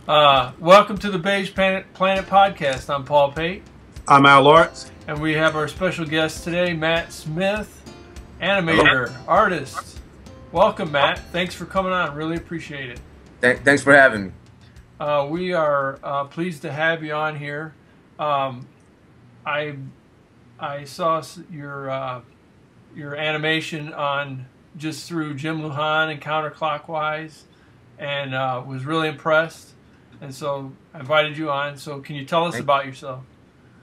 Welcome to the Beige Planet Podcast. I'm Paul Pate. I'm Al Lawrence. And we have our special guest today, Matt Smith, animator, artist. Welcome, Matt. Thanks for coming on. Really appreciate it. Thanks for having me. We are pleased to have you on here. I saw your animation on just through Jim Lujan and Counterclockwise, and was really impressed. And so I invited you on. So can you tell us about yourself?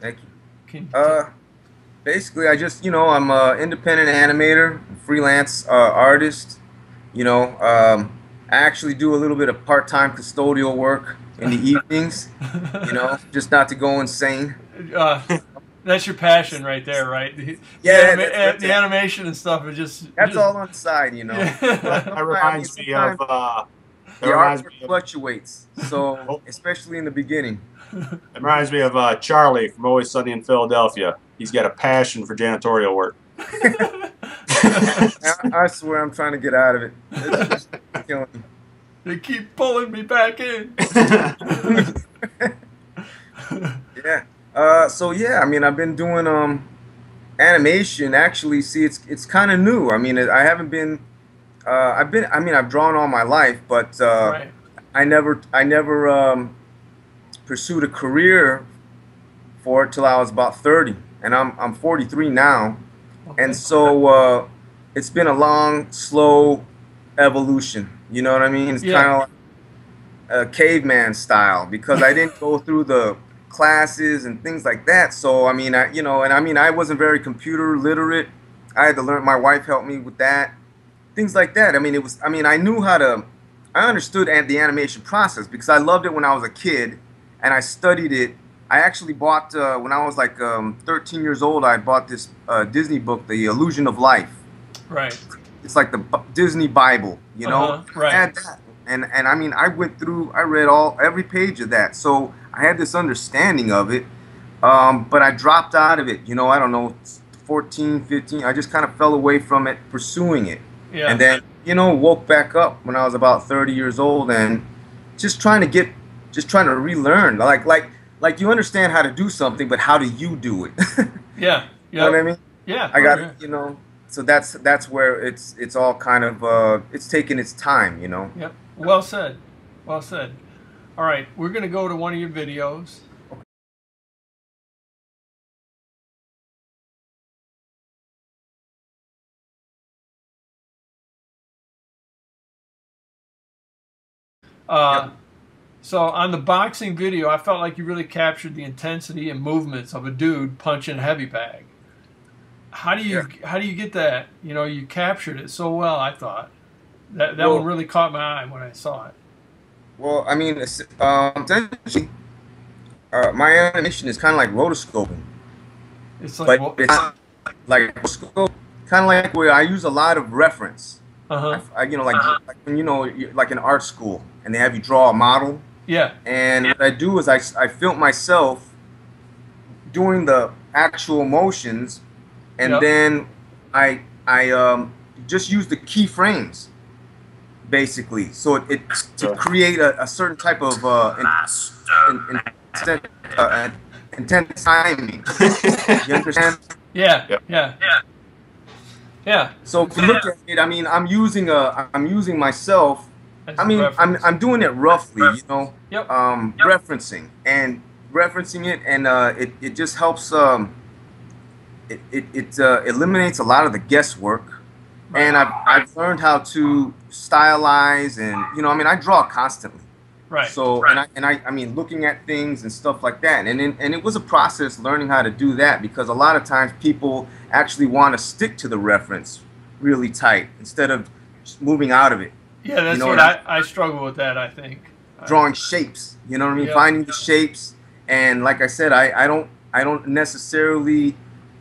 Thank you. Basically, I'm an independent animator, freelance artist. I actually do a little bit of part-time custodial work in the evenings, just not to go insane. That's your passion right there, right? Yeah, the animation and stuff is just... That's all on the side, Yeah. That reminds me of... the art fluctuates, so especially in the beginning. It reminds me of Charlie from Always Sunny in Philadelphia. He's got a passion for janitorial work. I swear I'm trying to get out of it. It's just killing me. They keep pulling me back in. Yeah. I've been doing animation. Actually, see, it's kind of new. I mean, I haven't been. I've drawn all my life, but right. I never pursued a career for it till I was about 30, and I'm 43 now, Okay. and so it's been a long, slow evolution. You know what I mean? It's kind of like a caveman style, because I didn't go through the classes and things like that. So I wasn't very computer literate. I had to learn. My wife helped me with that. Things like that. I understood the animation process because I loved it when I was a kid, and I studied it. I actually bought, when I was like 13 years old, I bought this Disney book, The Illusion of Life. Right. It's like the Disney Bible, Right. I had that. I went through, I read every page of that. So I had this understanding of it, but I dropped out of it, I don't know, 14, 15. I just kind of fell away from it, pursuing it. Yeah. And then, woke back up when I was about 30 years old, and just trying to relearn. Like you understand how to do something, but how do you do it? Yeah. You know what I mean? Yeah. I got, so that's where it's all kind of, it's taking its time, Yep. Well said. Well said. All right. We're going to go to one of your videos. Yep. So on the boxing video, I felt like you really captured the intensity and movements of a dude punching a heavy bag. How do you get that? You captured it so well. I thought that one really caught my eye when I saw it. Well, essentially, my animation is kind of like rotoscoping. It's like it's like kind of like where I use a lot of reference. Like when like in art school, and they have you draw a model. Yeah. And what I do is I film myself doing the actual motions, and then I just use the keyframes, basically. So it's to create a certain type of intense timing. You understand? Yeah. So if you look at it, I'm using myself. I'm doing it roughly, referencing it, and it just helps. It eliminates a lot of the guesswork, and I've learned how to stylize, and I draw constantly. Right. So and I looking at things and stuff like that, and it was a process learning how to do that, because a lot of times people actually want to stick to the reference really tight instead of just moving out of it. Yeah, that's what I struggle with that, I think. Drawing shapes, you know what I mean? Finding the shapes, and like I said, I don't necessarily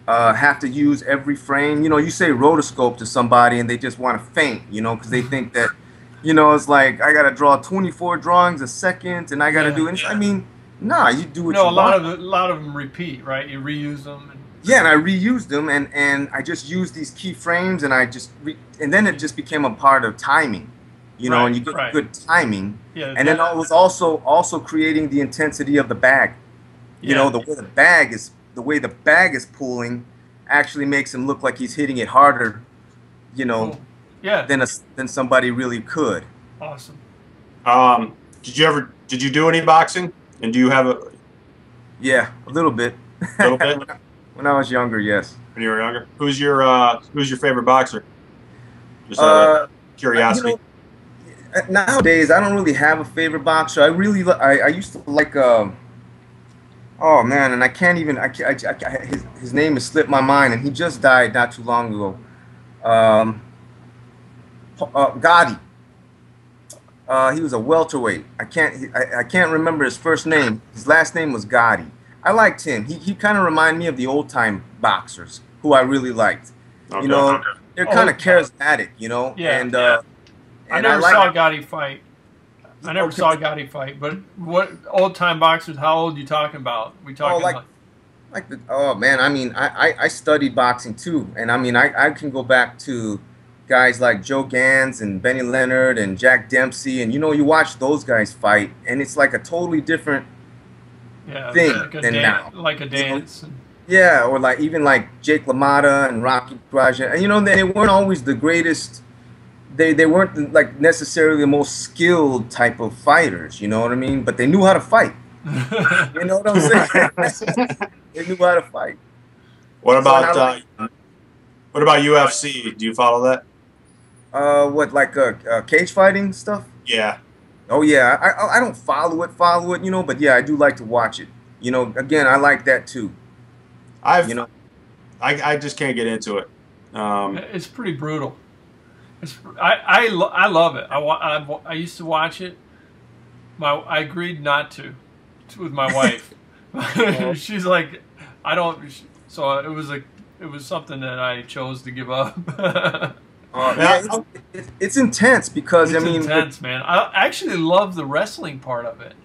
have to use every frame. You say rotoscope to somebody and they just want to faint, because they think that, it's like I gotta draw 24 drawings a second and I gotta do it. Nah, you do what you want. A lot of them repeat, right? You reuse them. Yeah, and I reused them, and I just used these keyframes, and and then it just became a part of timing. you know, and you get good timing. Yeah, and then it was also creating the intensity of the bag. You know, the way the bag is pulling actually makes him look like he's hitting it harder, you know, cool. Yeah, than somebody really could. Awesome. Did you do any boxing? And do you have a? Yeah, a little bit. A little bit. When I was younger, yes. When you were younger, who's your favorite boxer? Just out of curiosity. You know, nowadays, I don't really have a favorite boxer. I used to like oh man, and I can't even his name has slipped my mind, and he just died not too long ago. Gotti. He was a welterweight. I can't remember his first name. His last name was Gotti. I liked him. He kind of reminded me of the old time boxers who I really liked. Okay. You know, they're kind of charismatic. You know, yeah. And I never saw Gotti fight. I never saw Gotti fight. But what old time boxers? How old are you talking about? We talking oh man, I mean, I studied boxing too, and I mean, I can go back to guys like Joe Gans and Benny Leonard and Jack Dempsey, and you know, you watch those guys fight, and it's like a totally different thing than now. Like a dance. You know? Yeah, or like even like Jake LaMotta and Rocky Raja, and you know, they weren't always the greatest. They weren't like necessarily the most skilled type of fighters, you know what I mean? But they knew how to fight. You know what I'm saying? They knew how to fight. What about UFC? Do you follow that? What, like cage fighting stuff? Yeah. Oh yeah, I don't follow it, you know, but yeah, I do like to watch it. You know, again, I like that too. I just can't get into it. It's pretty brutal. I love it. I used to watch it. I agreed not to with my wife. She's like, I don't. So it was something that I chose to give up. Yeah, it's intense because it's intense, man. I actually love the wrestling part of it.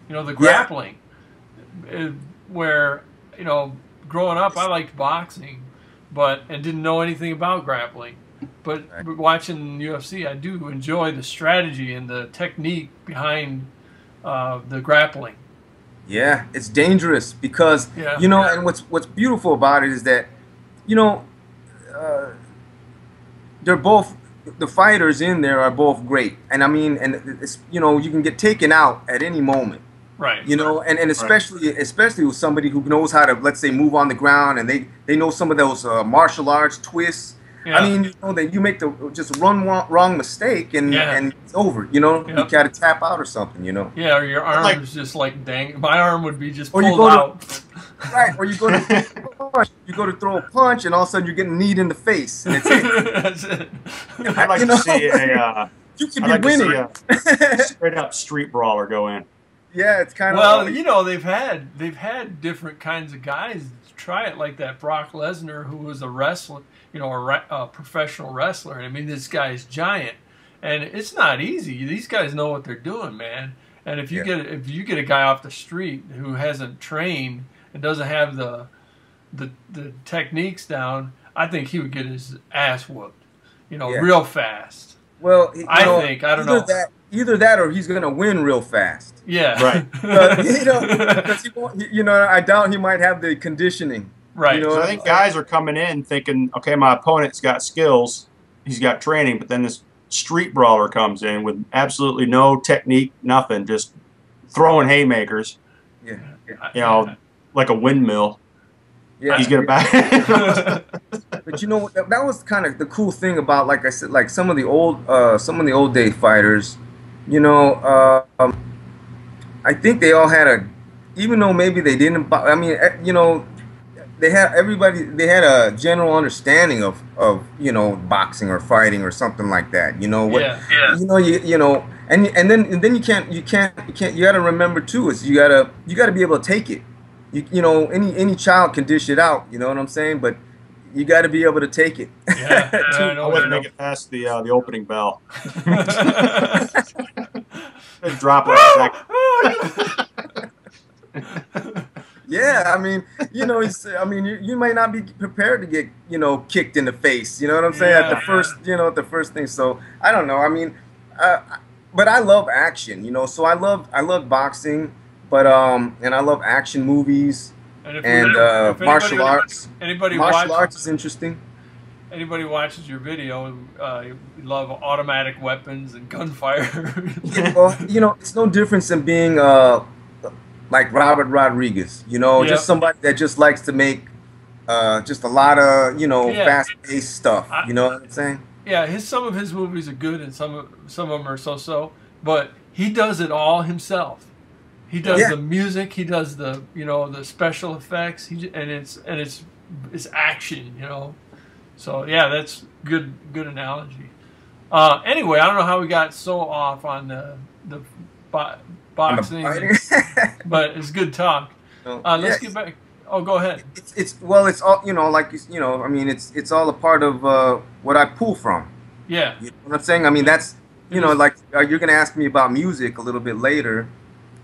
You know, the grappling. Where, you know, growing up, I liked boxing, and didn't know anything about grappling. But watching UFC, I do enjoy the strategy and the technique behind the grappling. Yeah, it's dangerous because you know, and what's beautiful about it is that, you know, they're both, the fighters in there are both great, and I mean, and it's, you know, you can get taken out at any moment. Right. You know, and especially with somebody who knows how to, let's say, move on the ground, and they know some of those martial arts twists. Yeah. I mean, you know, that you make just wrong mistake and it's over. You know, you gotta tap out or something. You know. Yeah, or your arm is just like dang. My arm would be just pulled out. Right, or you go to throw a punch, and all of a sudden you're getting kneed in the face, and it's it. That's it. I'd like to see you could be winning. A straight up street brawler go in. Yeah, it's kind of. Well, you know, they've had different kinds of guys try it, like that Brock Lesnar, who was a wrestler, you know, a professional wrestler. And I mean, this guy's giant, and it's not easy. These guys know what they're doing, man. And if you get a guy off the street who hasn't trained and doesn't have the techniques down, I think he would get his ass whooped, you know, real fast. Well, I don't know. Either that, or he's gonna win real fast. Yeah, right. You know, because you know, I doubt he might have the conditioning. Right. You know, so I think guys are coming in thinking, okay, my opponent's got skills, he's got training, but then this street brawler comes in with absolutely no technique, nothing, just throwing haymakers. Yeah. You know, like a windmill. Yeah. He's gonna back. But you know, that was kind of the cool thing about, like I said, like some of the old day fighters. You know, I think they all had even though maybe they didn't. I mean, you know, they had a general understanding of you know, boxing or fighting or something like that. You know what? Yeah. You know, you know, and then you got to remember too, is you got to be able to take it. You know, any child can dish it out. You know what I'm saying? But you got to be able to take it. Yeah, I wouldn't make it past the opening bell. Just drop it a second. Yeah, I mean, you know, you might not be prepared to get, you know, kicked in the face. You know what I'm saying? At the first thing. So I don't know. I mean, uh, but I love action, you know. So I love boxing, but and I love action movies And and if martial arts. anybody Martial watch arts is interesting. anybody watches your video, you love automatic weapons and gunfire. Yeah, well, you know, it's no difference than being like Robert Rodriguez, you know, just Yep. somebody that just likes to make just a lot of, you know, Yeah. fast-paced stuff. I, You know what I'm saying? yeah, some of his movies are good and some of them are so-so, but he does it all himself. He does Yeah. the music, he does the the special effects, and it's action, you know. So yeah, that's good analogy. Anyway, I don't know how we got so off on the bo- On the boxing, fighting. but it's good talk. So, Let's yeah, get back. Oh, go ahead. it's well, it's all, you know, like you know, I mean, it's all a part of what I pull from. Yeah, You know what I'm saying? I mean, that's, it you know, is. like you're gonna ask me about music a little bit later,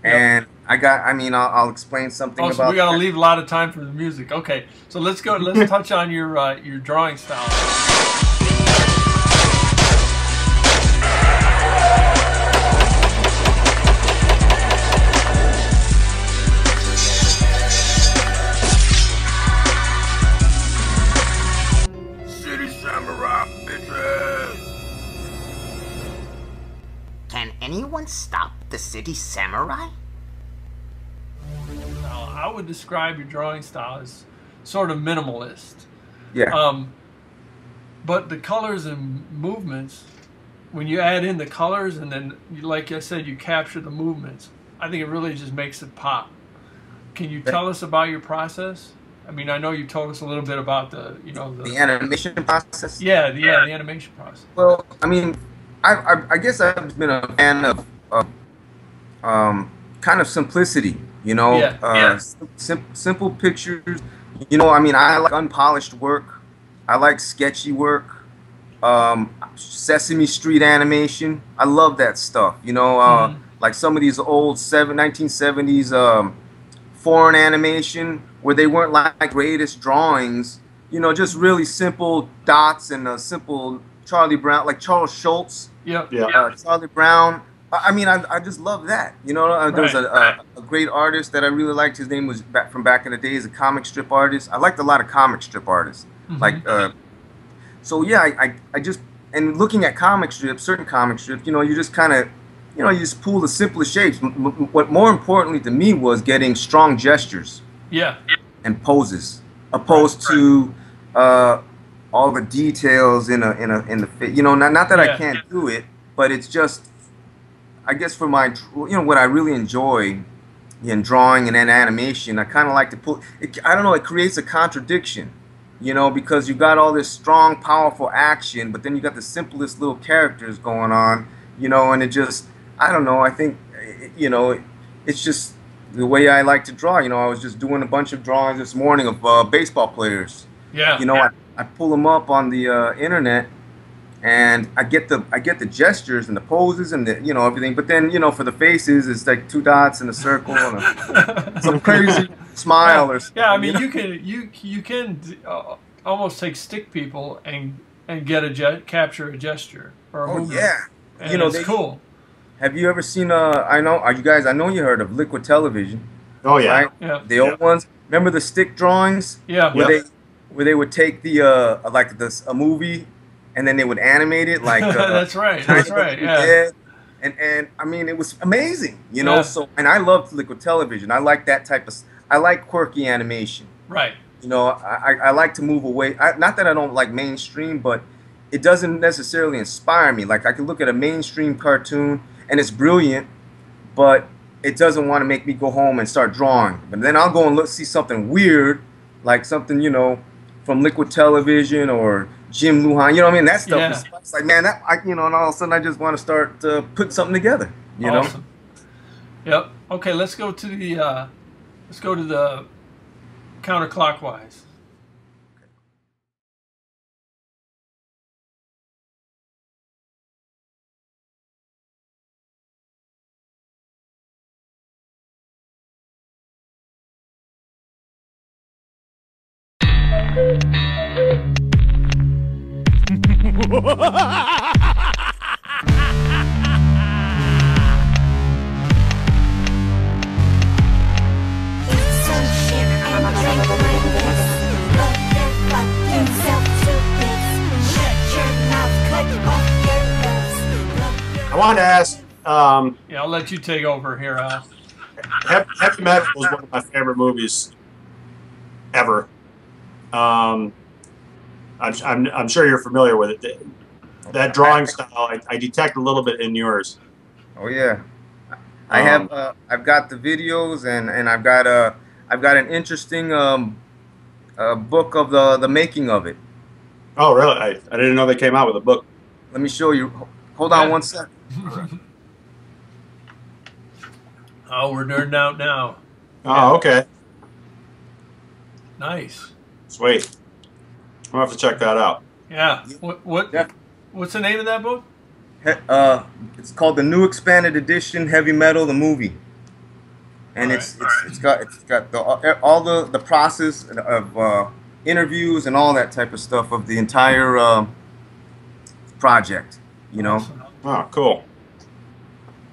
Yep. and I mean, I'll explain something Oh, so we about got to that. leave a lot of time for the music. Okay, so let's go. Let's touch on your drawing style. City Samurai, bitches. Can anyone stop the city samurai? Now, I would describe your drawing style as sort of minimalist. Yeah. But the colors and movements, when you add in the colors and then, like I said, you capture the movements, I think it really just makes it pop. Can you tell us about your process? I mean, I know you told us a little bit about The animation process. the animation process. Well, I mean, I guess I've been a fan of kind of simplicity. You know, Yeah. simple pictures. You know, I mean, I like unpolished work. I like sketchy work. Sesame Street animation. I love that stuff. You know, like some of these old 1970s foreign animation where they weren't like greatest drawings. You know, just really simple dots and a simple Charlie Brown, like Charles Schultz, Yep. Yeah. Charlie Brown. I mean, I just love that. You know, there was Right. a great artist that I really liked. His name was back in the days, a comic strip artist. I liked a lot of comic strip artists. Like, so yeah, I just, and looking at comic strips, certain comic strips, you know, you just kind of, you know, you just pull the simplest shapes. What more importantly to me was getting strong gestures Yeah. and poses, opposed to all the details in the fit. You know, not that Yeah. I can't do it, but it's just, I guess for my, you know, what I really enjoy in drawing and in animation, I kind of like to pull. I don't know. It creates a contradiction, you know, because you got all this strong, powerful action, but then you got the simplest little characters going on, you know, and it just, I don't know. I think, you know, it's just the way I like to draw. You know, I was just doing a bunch of drawings this morning of baseball players. Yeah. You know, I pull them up on the internet, and I get the gestures and the poses and the, you know, everything. But then, you know, for the faces, it's like two dots in a circle and some crazy smile or something. Yeah, I mean, you know? you can almost take stick people and get capture a gesture or a Oh movement. yeah. And You know, it's cool. Have you ever seen I know you heard of Liquid Television, Oh yeah. right? Yeah. The old ones. Remember the stick drawings? Yeah. Where they would take the like a movie, and then they would animate it like That's right. Tiny That's right. Little Yeah. Dead. And I mean, it was amazing, you know. Yeah. So, and I loved Liquid Television. I like that type of. I like quirky animation. Right. You know, I like to move away. Not that I don't like mainstream, but it doesn't necessarily inspire me. Like I can look at a mainstream cartoon and it's brilliant, but it doesn't want to make me go home and start drawing. But then I'll go and see something weird, like something, you know, from Liquid Television or Jim Luhan. You know what I mean? That stuff Yeah. is it's like, man, you know, and all of a sudden I just want to start putting something together. You know? Awesome. Yep. Okay, let's go to the counterclockwise. wanted to ask. Yeah, I'll let you take over here, Al. Heavy Metal is one of my favorite movies ever. I'm sure you're familiar with it. That drawing style, I detect a little bit in yours. Oh yeah, I have. I've got the videos, and I've got an interesting book of the making of it. Oh, really? I didn't know they came out with a book. Let me show you. Hold on one second. Oh, we're nerding out now. Oh, okay. Nice. Sweet. I'm gonna have to check that out. Yeah. What's the name of that book? It's called the New Expanded Edition Heavy Metal the Movie, and it's got all the process of interviews and all that type of stuff of the entire project. You know. Awesome. Oh, cool.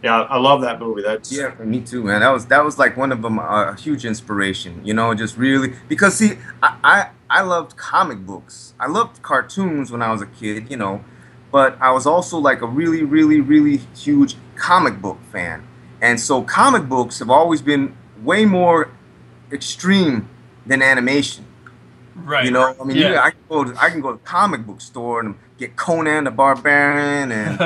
Yeah, I love that movie. Yeah, me too, man. That was like one of them, a huge inspiration. You know, just really because see, I loved comic books. I loved cartoons when I was a kid. You know, but I was also like a really, really, really huge comic book fan. And so comic books have always been way more extreme than animation. Right. You know, I mean, I can go to the comic book store and get Conan the Barbarian, and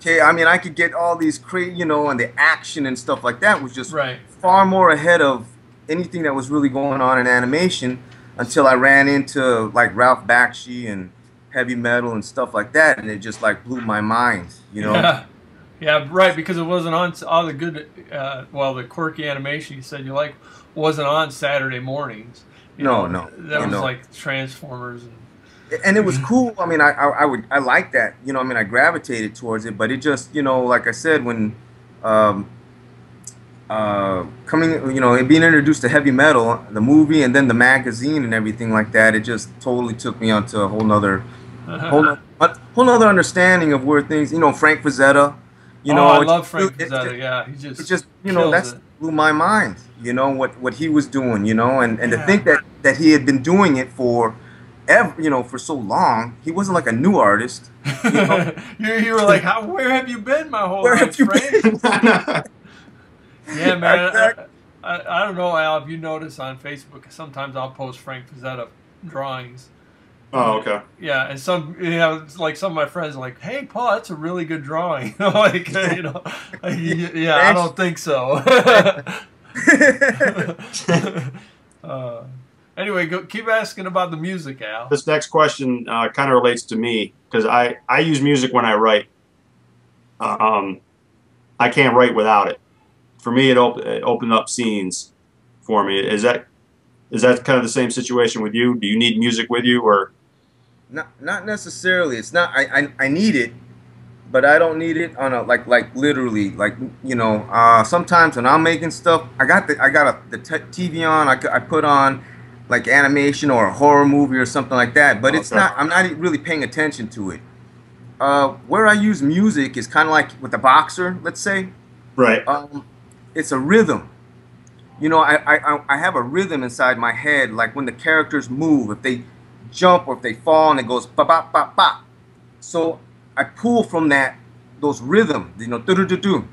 okay, I mean, I could get all these crazy, you know, and the action and stuff like that was just far more ahead of anything that was really going on in animation until I ran into like Ralph Bakshi and Heavy Metal and stuff like that, and it just like blew my mind, you know. Yeah, right, because it wasn't on all the good, well, the quirky animation you said you like wasn't on Saturday mornings. No. That was like Transformers. And it was cool. I mean, I like that. You know, I mean, I gravitated towards it, but it just, you know, like I said, when coming, you know, it being introduced to Heavy Metal, the movie, and then the magazine and everything like that, it just totally took me onto a whole nother understanding of where things, you know, Frank Frazetta. You know, I love Frank Frazetta. Yeah, he just you know, that blew my mind. You know what he was doing. You know, and to think that he had been doing it for you know, for so long. He wasn't like a new artist. You know? you were like, where have you been my whole life, Frank? Yeah, man. I don't know, Al, if you notice on Facebook, sometimes I'll post Frank Frazetta drawings. Oh, okay. Yeah, and some, you know, like some of my friends are like, "Hey, Paul, that's a really good drawing." Like, you know, yeah, I don't think so. Anyway, keep asking about the music, Al. This next question kind of relates to me because I use music when I write. I can't write without it. For me, it opened up scenes for me. Is that kind of the same situation with you? Do you need music with you, or? Not necessarily. It's not. I need it, but I don't need it on a like literally, like, you know. Sometimes when I'm making stuff, I got the TV on. I put on like animation or a horror movie or something like that. But it's not. I'm not really paying attention to it. Where I use music is kind of like with the boxer, let's say. Right. It's a rhythm. You know, I have a rhythm inside my head, like when the characters move, if they jump or if they fall, and it goes ba ba ba ba. So I pull from those rhythms, you know, do do do do,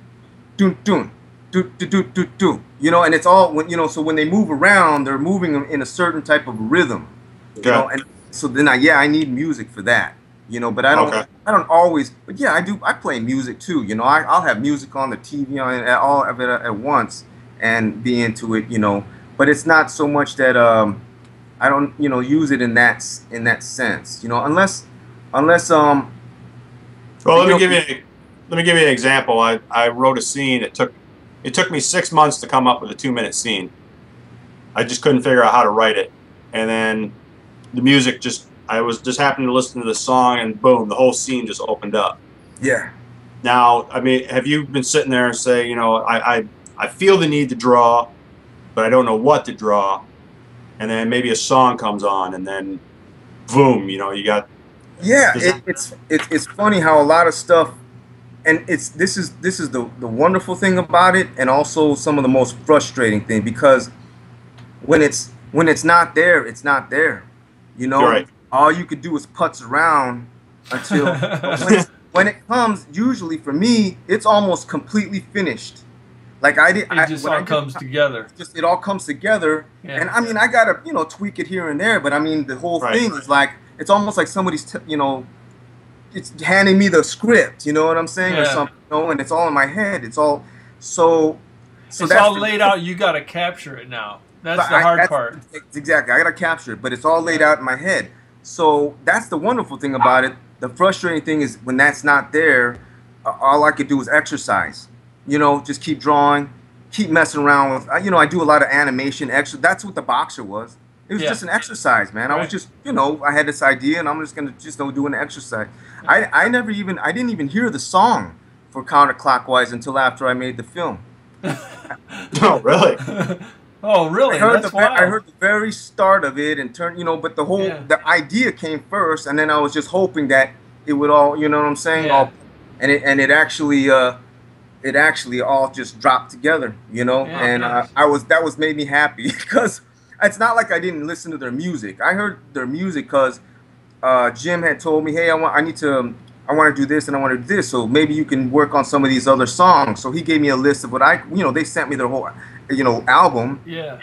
do do do do do do do. You know, and it's all when, you know. So when they move around, they're moving in a certain type of rhythm. Okay. You know, and so then I need music for that. You know, but I don't always. But yeah, I do. I play music too. You know, I'll have music on the TV on all of it at once and be into it. You know, but it's not so much that I don't, you know, use it in that sense, you know, unless well, let me give you an example. I wrote a scene. It took me 6 months to come up with a 2-minute scene. I just couldn't figure out how to write it, and then the music I was just happening to listen to the song, and boom, the whole scene just opened up. Yeah. Now, I mean, have you been sitting there and say, you know, I feel the need to draw, but I don't know what to draw. And then maybe a song comes on, and then, boom! You know, you got. Yeah, it's funny how a lot of stuff, and this is the wonderful thing about it, and also some of the most frustrating thing, because when it's not there, it's not there. You know, right. All you could do is putz around until when it comes, usually for me, it's almost completely finished. Like it just all comes together. It all comes together, Yeah. and I mean, I gotta tweak it here and there, but I mean, the whole thing is like it's almost like somebody's it's handing me the script. You know what I'm saying, or something. And it's all in my head. It's all it's all laid out. You got to capture it now. That's the hard part. Exactly. I got to capture it, but it's all laid out in my head. So that's the wonderful thing about it. The frustrating thing is when that's not there, all I could do is exercise. Just keep drawing, keep messing around with. I do a lot of animation. That's what the boxer was. It was just an exercise, man. I was just, I had this idea, and I'm just gonna do an exercise. I didn't even hear the song for Counterclockwise until after I made the film. Oh, really? Oh, really? I heard the very start of it and but the idea came first, and then I was just hoping that it would all, you know what I'm saying? Yeah. It actually all just dropped together, and that was made me happy because it's not like I didn't listen to their music. I heard their music because Jim had told me, hey, I want to do this and I want to do this, so maybe you can work on some of these other songs. So he gave me a list of what they sent me their whole, album. Yeah.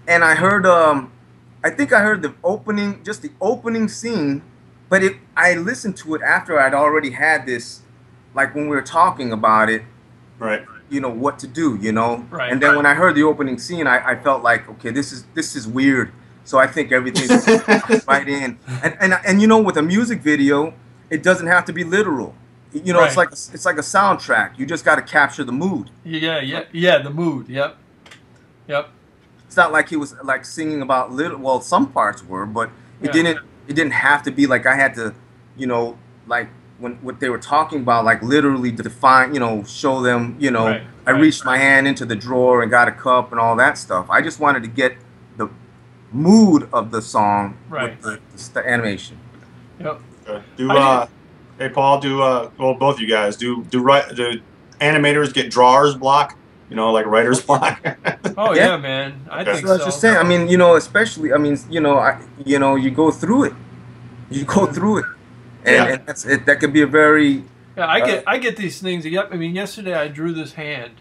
And I heard, I think I heard the opening scene, but I listened to it after I'd already had this, like when we were talking about it. Right. What to do, Right. And then when I heard the opening scene, I felt like, okay, this is weird. So I think everything's right in. And with a music video, it doesn't have to be literal. It's like a soundtrack. You just got to capture the mood. Yeah, the mood. Yep. It's not like he was like singing about well, some parts were, but it didn't have to be like I had to, like when what they were talking about, like literally define, show them, I reached my hand into the drawer and got a cup and all that stuff. I just wanted to get the mood of the song with the animation. Yep. Hey Paul, well, both of you guys do animators get drawers block? Like writer's block? Oh yeah, man. I think so. I was just saying. I mean, especially. I mean, you go through it. You go through it, and that could be a very. Yeah, I get these things. Yep. I mean, yesterday I drew this hand.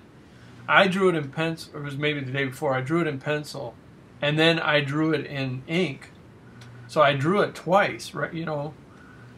I drew it in pencil, or it was maybe the day before. I drew it in pencil, and then I drew it in ink. So I drew it twice, right?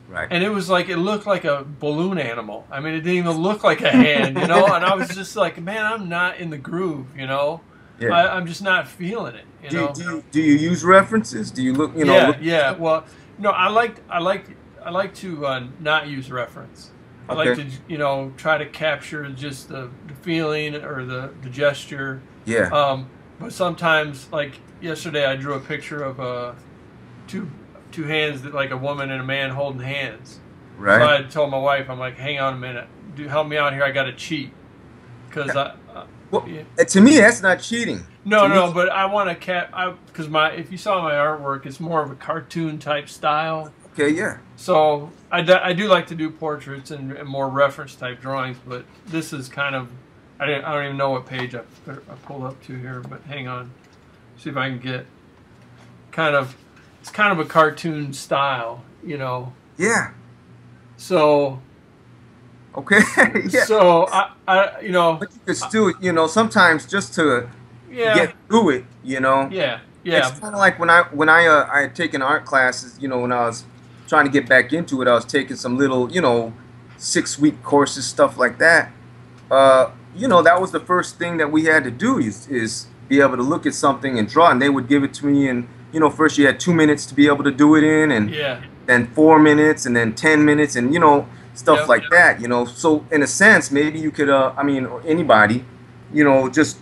Right. And it was like, it looked like a balloon animal. I mean, it didn't even look like a hand, And I was just like, man, I'm not in the groove, Yeah. I'm just not feeling it, Do you use references? Do you look, Yeah. Well, I like to not use reference. I like to, try to capture just the feeling or the gesture. Yeah. But sometimes, like yesterday, I drew a picture of two hands, that like a woman and a man holding hands. Right. So I told my wife, I'm like, hang on a minute, help me out here. I got to cheat because to me that's not cheating. No, but I want to because if you saw my artwork, it's more of a cartoon type style. Okay, yeah. So I do like to do portraits and more reference type drawings, but this is kind of I don't even know what page I pulled up to here, but hang on, see if I can get it's kind of a cartoon style, Yeah. So. Okay. Yeah. So But you could still, sometimes just to get through it, Yeah. It's kind of like when I had taken art classes, when I was trying to get back into it, I was taking some little, 6-week courses, stuff like that. That was the first thing that we had to do is be able to look at something and draw, and they would give it to me and. First you had 2 minutes to be able to do it in, and then 4 minutes, and then 10 minutes, and stuff like that. So in a sense, maybe you could, or anybody, just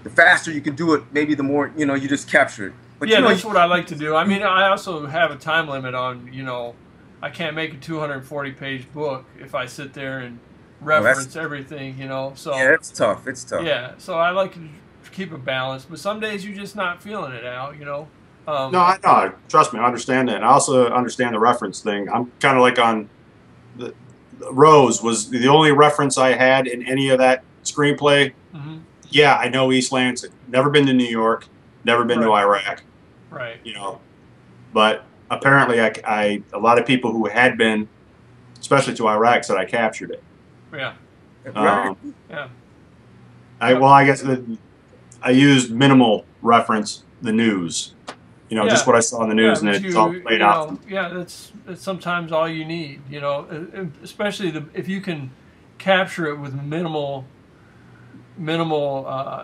the faster you can do it, maybe the more you just capture it. But that's what I like to do. I mean, I also have a time limit on, I can't make a 240-page book if I sit there and reference everything, So yeah, it's tough. Yeah, so I like to keep a balance, but some days you're just not feeling it out, No, trust me, I understand that. And I also understand the reference thing. I'm kind of like on the Rose was the only reference I had in any of that screenplay. Mm-hmm. Yeah, I know East Lansing. Never been to New York. Never been to Iraq. Right. But apparently, a lot of people who had been especially to Iraq, said I captured it. Yeah. Right. Yeah. I guess I used minimal reference, the news. You know, just what I saw in the news, and but it's all played out. that's sometimes all you need. You know, especially if you can capture it with minimal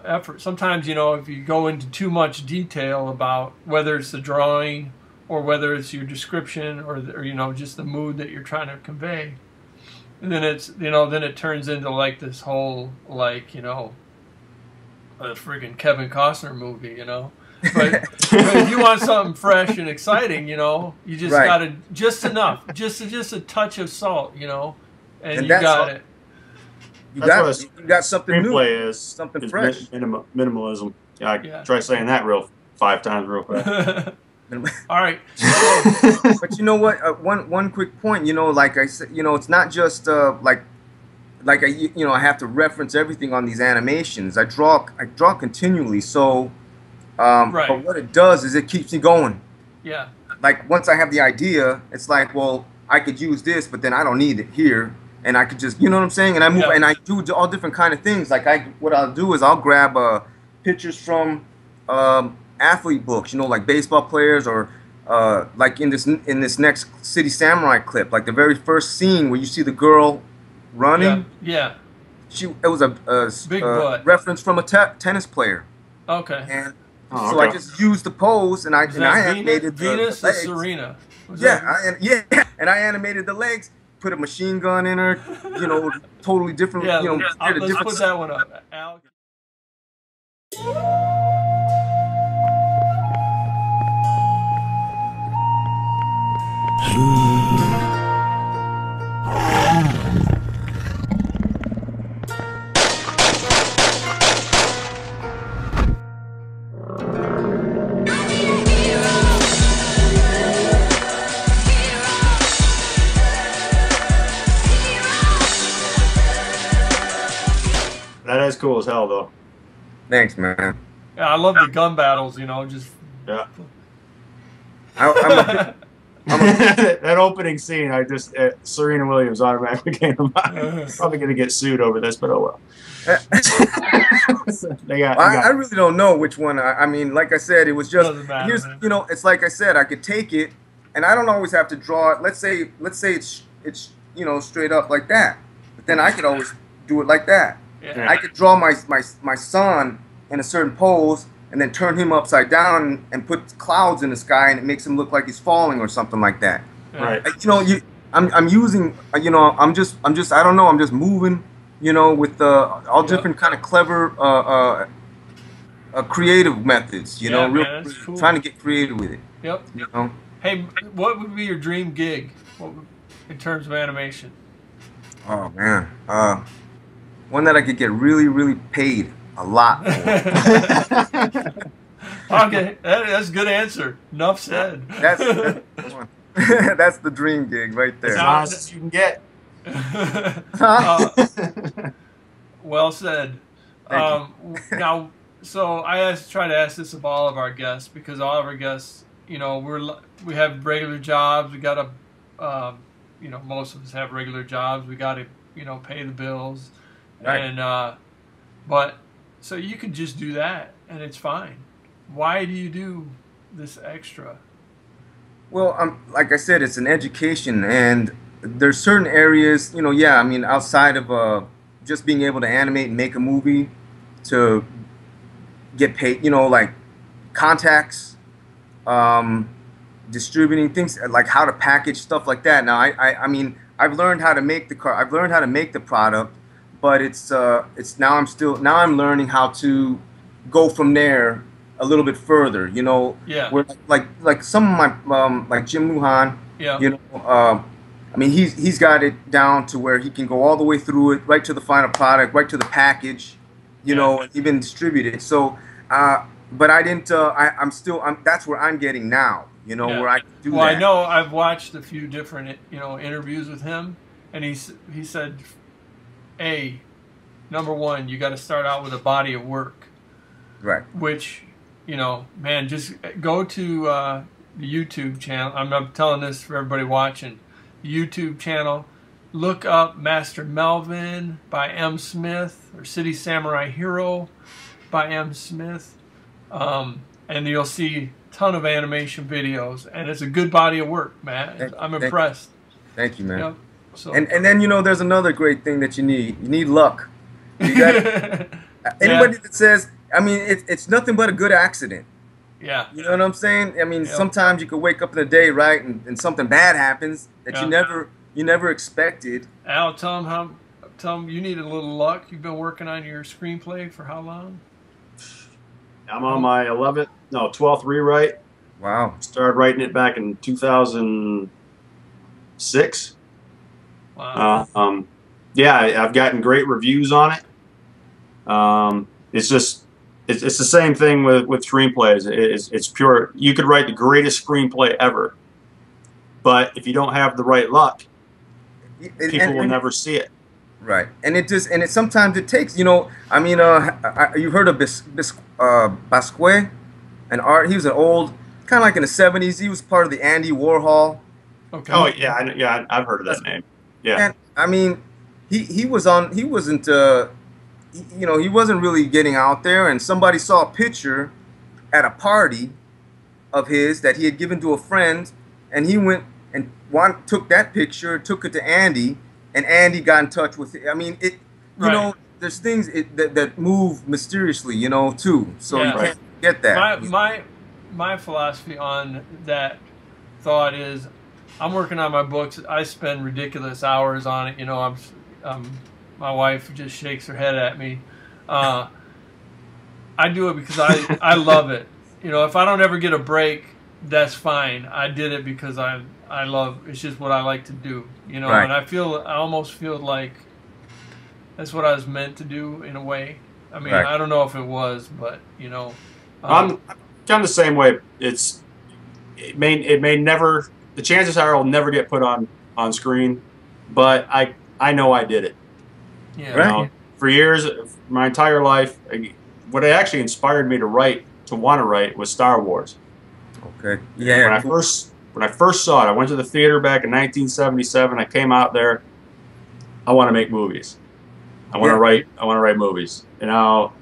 effort. Sometimes, you know, if you go into too much detail about whether it's the drawing or whether it's your description or you know, just the mood that you're trying to convey, and then then it turns into like this whole, like, you know, a friggin' Kevin Costner movie, you know. But if you want something fresh and exciting, you know, you just gotta just enough, just a touch of salt, you know, and you got it. You got something new. Screenplay is something fresh. Minimalism. Yeah, try saying that 5 times real fast. All right. But you know what? One quick point. You know, like I said, you know, it's not just like I have to reference everything on these animations. I draw continually. So, but what it does is it keeps me going. Yeah. Like once I have the idea, it's like, well, I could use this, but then I don't need it here. And I could just, you know what I'm saying? And I move, and I do all different kind of things. Like what I'll do is I'll grab pictures from athlete books, you know, like baseball players, or like in this next City Samurai clip, like the very first scene where you see the girl running. Yeah. It was a reference from a tennis player. Okay. And so I just used the pose, and I animated Venus the legs. or Serena. And I animated the legs. Put a machine gun in her, you know, totally different. Yeah, you know, let's put that one up, Al. That is cool as hell, though. Thanks, man. Yeah, I love the gun battles. You know, just That opening scene, Serena Williams automatically came to mind. Probably gonna get sued over this, but oh well. I really don't know which one. I mean, like I said, it was just you know, it's like I said, I could take it, and I don't always have to draw it. Let's say it's you know, straight up like that, but then I could always do it like that. Yeah. I could draw my son in a certain pose, and then turn him upside down and put clouds in the sky, and it makes him look like he's falling or something like that. Right. You know, I'm using, you know, I'm just I don't know, I'm just moving, you know, with all different kind of clever creative methods, you know, cool. Trying to get creative with it. Yep. You know? Hey, what would be your dream gig in terms of animation? Oh man, one that I could get really, really paid a lot for. Okay, that's a good answer. Enough said. That's the dream gig right there. As honest as you can get. Well said. Now, so I try to ask this of all of our guests, because all of our guests, you know, we have regular jobs. We got to, you know, most of us have regular jobs. We got to, you know, pay the bills, and but so you can just do that, and it's fine. Why do you do this extra? Well, like I said, it's an education, and there's certain areas, you know, I mean, outside of just being able to animate and make a movie, to get paid, you know, like contacts, distributing things, like how to package stuff like that. Now, I mean, I've learned how to make the car. I've learned how to make the product, but it's now I'm learning how to go from there a little bit further. You know, where like some of my like Jim Lujan, you know, I mean, he's got it down to where he can go all the way through it, right to the final product, right to the package, you know, and even distribute it. So, but I didn't. That's where I'm getting now. You know, where I can do that. Well, I know I've watched a few different, you know, interviews with him, and he said, number one, you got to start out with a body of work, right? Which, you know, man, just go to the YouTube channel. I'm telling this for everybody watching. The YouTube channel. look up Master Melvin by M. Smith or City Samurai Hero by M. Smith, and you'll see a ton of animation videos, and it's a good body of work, Matt. I'm impressed. Thank you, man. Yep. So. And then, you know, there's another great thing that you need. You need luck. You got anybody that says, I mean, it's nothing but a good accident. Yeah. You know what I'm saying? I mean, sometimes you could wake up in the day, right, and something bad happens that you never expected. Al, tell him you need a little luck. You've been working on your screenplay for how long? I'm on my 12th rewrite. Wow. Started writing it back in 2006. Wow. Yeah, I've gotten great reviews on it. It's the same thing with screenplays. It's pure. You could write the greatest screenplay ever, but if you don't have the right luck, people will never see it. Right, and sometimes it takes, you know, I mean, you heard of Basque, an art. He was an old, kind of like in the '70s. He was part of the Andy Warhol. Okay. Oh yeah, I've heard of that name. Yeah. And I mean, he wasn't he wasn't really getting out there, and somebody saw a picture at a party of his that he had given to a friend, and he went and took that picture, took it to Andy. And Andy got in touch with it. I mean, you know, there's things that move mysteriously, you know, too. So you can't get that. My philosophy on that thought is, I'm working on my books. I spend ridiculous hours on it. You know, my wife just shakes her head at me. I do it because I love it. You know, if I don't ever get a break, that's fine. I did it because I love, it's just what I like to do, you know, and I almost feel like that's what I was meant to do in a way. I mean, I don't know if it was, but you know, I'm the same way. It may never, the chances are I'll never get put on screen, but I know I did it. Yeah. You know, for years, my entire life, what actually inspired me to want to write was Star Wars. Okay. Yeah. When I first saw it, I went to the theater back in 1977. I came out there. I want to make movies. I want to write movies. You know,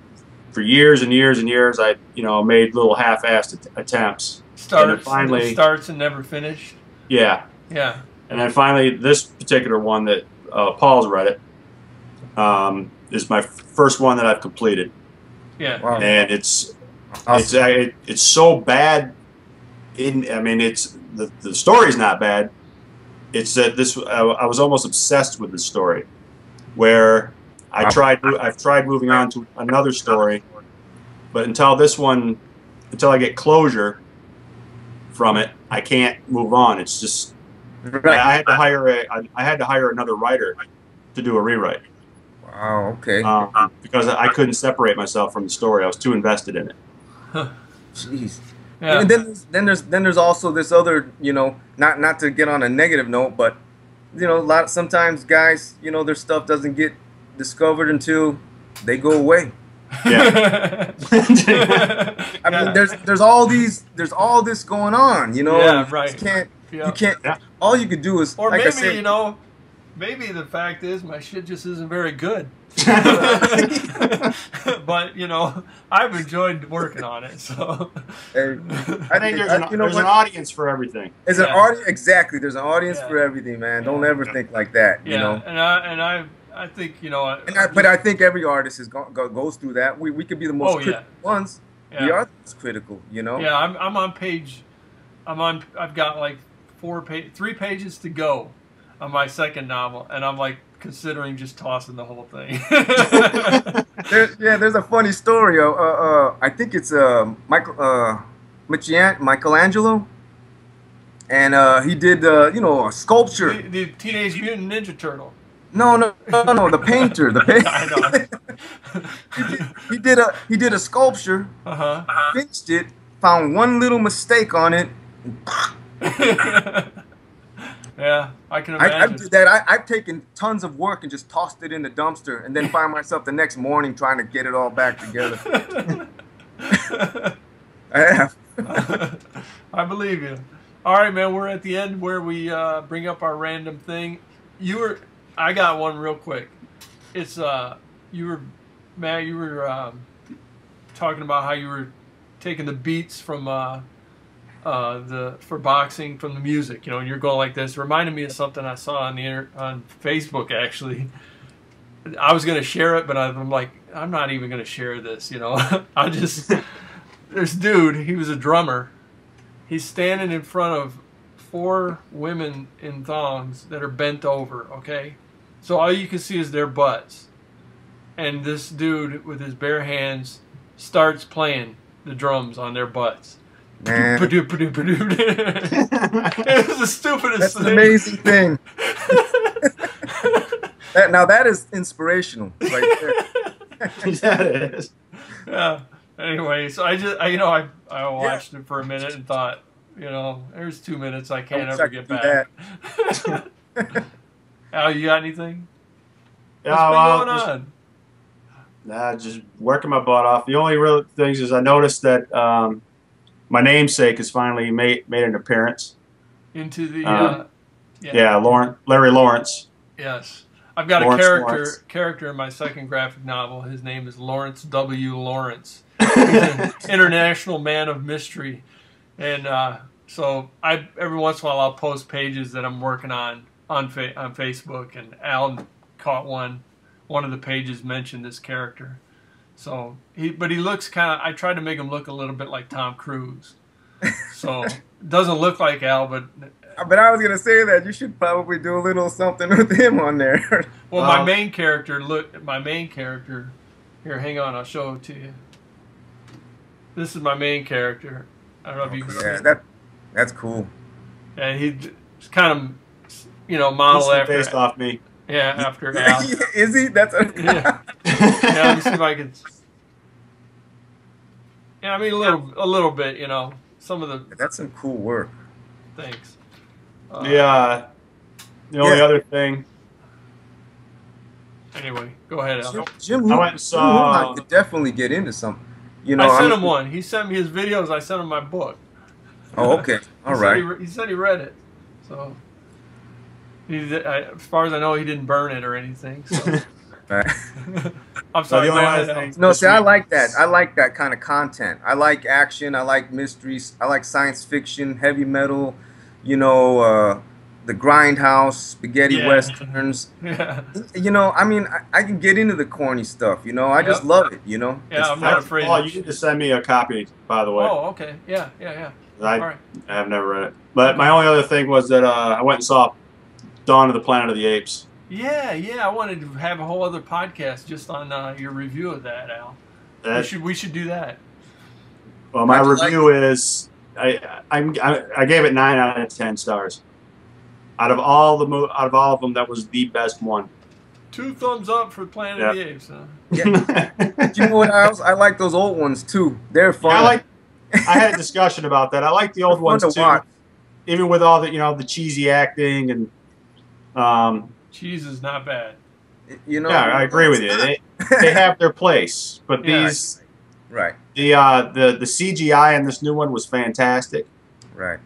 for years and years and years, I made little half-assed attempts. Starts and never finished. Yeah. Yeah. And then finally, this particular one that Paul's read it is my first one that I've completed. Yeah. Wow. And it's so bad. The story's not bad. It's that I was almost obsessed with the story, where I've tried moving on to another story, but until I get closure from it, I can't move on. It's just I had to hire another writer to do a rewrite. Wow. Okay. Because I couldn't separate myself from the story. I was too invested in it. Jeez. Yeah. And then there's also this other, you know, not to get on a negative note, but you know, sometimes guys, you know, their stuff doesn't get discovered until they go away. Yeah. I mean, there's all this going on, you know. Yeah, right. You can't. All you could do is, or like maybe I said, you know, maybe the fact is my shit just isn't very good. But you know, I've enjoyed working on it. So I think there's an audience for everything. There's an audience, exactly. There's an audience for everything, man. Don't ever think like that. You know. And I think, you know. But I think every artist goes through that. We could be the most critical ones. Yeah. We are the most critical, you know. Yeah, I'm on page. I've got like 3 pages to go on my second novel, and I'm like considering just tossing the whole thing. There's a funny story. I think it's Michelangelo, and he did a sculpture. The Teenage Mutant Ninja Turtle. No, the painter. I know. He did a sculpture. Finished it. Found one little mistake on it. Yeah, I can imagine. I did that. I've taken tons of work and just tossed it in the dumpster, and then find myself the next morning trying to get it all back together. I have. I believe you. All right, man. We're at the end where we bring up our random thing. I got one real quick. It's you were Matt. You were talking about how you were taking the beats from for boxing from the music. You know, and you're going like this. It reminded me of something I saw on Facebook actually. I was going to share it, but I'm like, I'm not even going to share this. You know, I just this dude. He was a drummer. He's standing in front of 4 women in thongs that are bent over. Okay, so all you can see is their butts, and this dude with his bare hands starts playing the drums on their butts. Man. It was the stupidest That's thing. an amazing thing. Now that is inspirational right there. Yeah, it is. Yeah. Anyway, so I watched it for a minute and thought, you know, there's 2 minutes I can't ever get back. Al, you got anything? What's been going on? Nah, just working my butt off. The only real things is I noticed that my namesake has finally made an appearance. Into the Larry Lawrence. Yes. I've got Lawrence, a character in my second graphic novel. His name is Lawrence W. Lawrence. He's an international man of mystery. And so every once in a while I'll post pages that I'm working on Facebook, and Al caught one of the pages mentioned this character. So he looks I tried to make him look a little bit like Tom Cruise. So doesn't look like Al, but I was gonna say that you should probably do a little something with him on there. Well, my main character. Here, hang on, I'll show it to you. This is my main character. I don't know if you can see it. That's cool. And he's kind of, you know, model after based off me. Yeah, after Al. Is he? That's yeah. Let me see if I can. Yeah, I mean a little bit, you know, some of the. That's some cool work. Thanks. The only other thing. Anyway, go ahead, Al. Jim, I went and saw. I could definitely get into something. You know, I sent him one. He sent me his videos. I sent him my book. Oh, okay. All right. He said he read it. So, as far as I know, he didn't burn it or anything. So. I'm sorry. No, see, I like that. I like that kind of content. I like action. I like mysteries. I like science fiction, heavy metal. You know, the grindhouse, spaghetti westerns. Yeah. You know, I mean, I can get into the corny stuff. You know, I just love it. You know. Yeah, I'm not afraid. Oh, you need to send me a copy, by the way. Oh, okay. Yeah. I All right. have never read it. But my only other thing was that I went and saw Dawn of the Planet of the Apes. Yeah. I wanted to have a whole other podcast just on your review of that, Al. We should do that. Well, my review is I gave it 9 out of 10 stars. Out of all of them, that was the best one. 2 thumbs up for Planet of the Apes, huh? Yeah. You know what else? I like those old ones too. They're fun. Yeah, I had a discussion about that. I like the old ones too. Watch. Even with all the cheesy acting and cheese is not bad. You know. Yeah, I agree with you. They have their place, but these right. The CGI in this new one was fantastic. Right.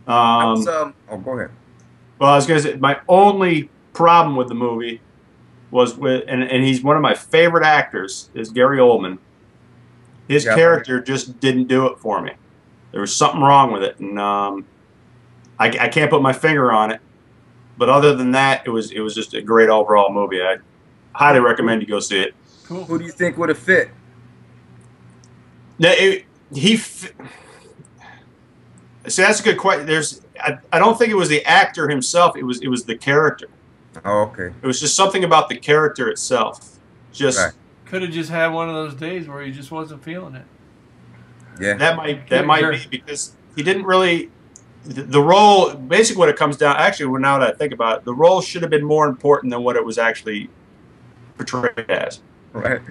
Go ahead. Well, I was going to say my only problem with the movie was and he's one of my favorite actors is Gary Oldman. His character just didn't do it for me. There was something wrong with it, and I can't put my finger on it. But other than that, it was just a great overall movie. I highly recommend you go see it. Cool. Who do you think would have fit? See, that's a good question. I don't think it was the actor himself. It was the character. Oh, okay. It was just something about the character itself. Could have just had one of those days where he just wasn't feeling it. Yeah. That might be because he didn't really. The role, basically, what it comes down. Actually, now that I think about it, the role should have been more important than what it was actually portrayed as. Right.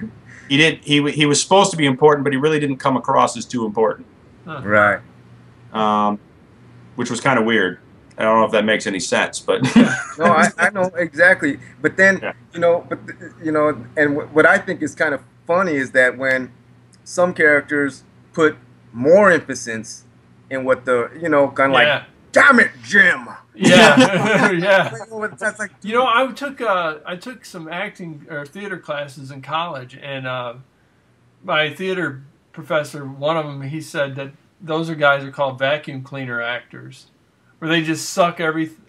He was supposed to be important, but he really didn't come across as too important. Huh. Right. Which was kind of weird. I don't know if that makes any sense, but no, I know exactly. But then and what I think is kind of funny is that when some characters put more emphasis in what kind of like, damn it, Jim. Yeah, yeah. That's like, You know, I took some acting or theater classes in college, and my theater professor, one of them, he said that those guys are called vacuum cleaner actors, where they just suck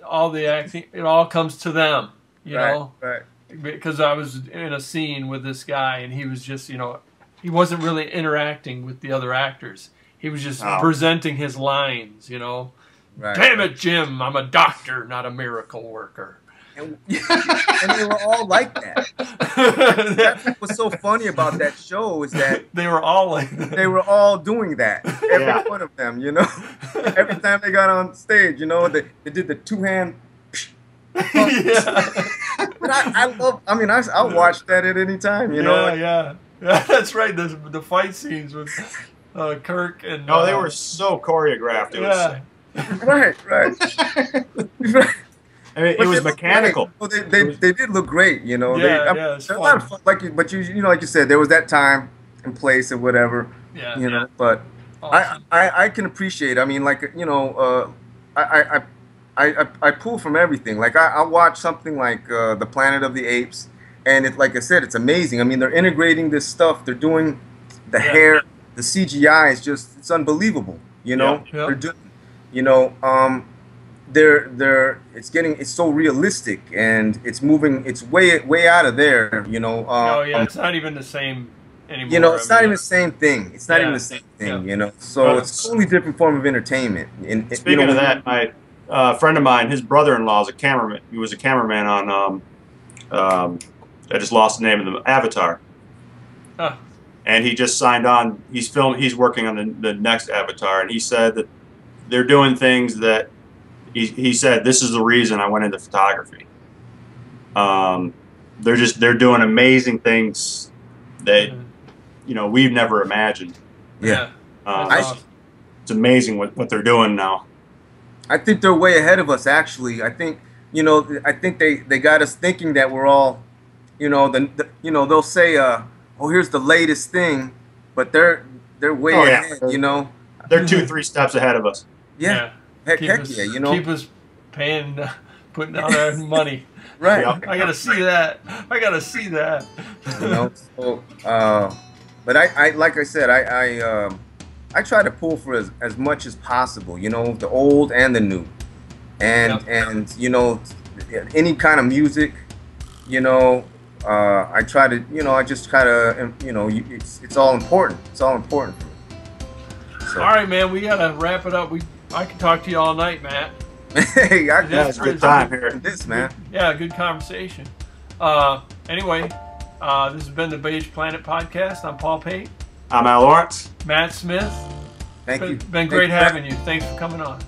all the acting. It all comes to them, you know. Right. Because I was in a scene with this guy, and he was just, you know, he wasn't really interacting with the other actors. He was just presenting his lines, you know. Right. Damn it, Jim! I'm a doctor, not a miracle worker. And they were all like that. That's what was so funny about that show is that they were all like that. They were all doing that. Every one of them, you know. Every time they got on stage, you know, they did the two-hand. Yeah. But I'll watch that at any time, you know. Yeah, that's right. The fight scenes with Kirk and. Oh, they were so choreographed. It was. Right. I mean, it was mechanical. Well, they did look great, you know. It's a lot of fun. Like you said, there was that time and place or whatever. Yeah. You know, but awesome. I can appreciate. I mean, like, you know, I pull from everything. Like I watch something like the Planet of the Apes, and it's like I said, it's amazing. I mean, they're integrating this stuff. They're doing the hair, the CGI is it's unbelievable. You know, they're doing, you know, it's so realistic, and it's moving. It's way out of there. You know. It's not even the same anymore. You know, it's not even the same thing. It's not even the same thing. You know, so it's a totally different form of entertainment. And speaking of that, my friend of mine, his brother-in-law is a cameraman. He was a cameraman on I just lost the name of the Avatar. Huh. And he just signed on. He's working on the next Avatar, and he said that they're doing things that he said this is the reason I went into photography. They're doing amazing things that you know we've never imagined. Yeah. It's amazing what they're doing now. I think they're way ahead of us, actually. I think, you know, they got us thinking that we're all, you know, they'll say, oh, here's the latest thing, but they're way ahead, you know. They're 2-3 steps ahead of us. Yeah. Heck yeah, you know. Keep us paying, putting out our money. Right. I gotta see that. You know, so, but I like I said, I try to pull for as much as possible, you know, the old and the new, and you know, any kind of music, you know, I try to, you know, I just try to, you know, it's all important. It's all important for me. So. All right, man, we gotta wrap it up. I can talk to you all night, Matt. Hey, it's a good time here. This, man. Yeah, good conversation. Anyway, this has been the Beige Planet Podcast. I'm Paul Pate. I'm Al Lawrence. Matt Smith. Thank you. Been great having you. Thanks for coming on.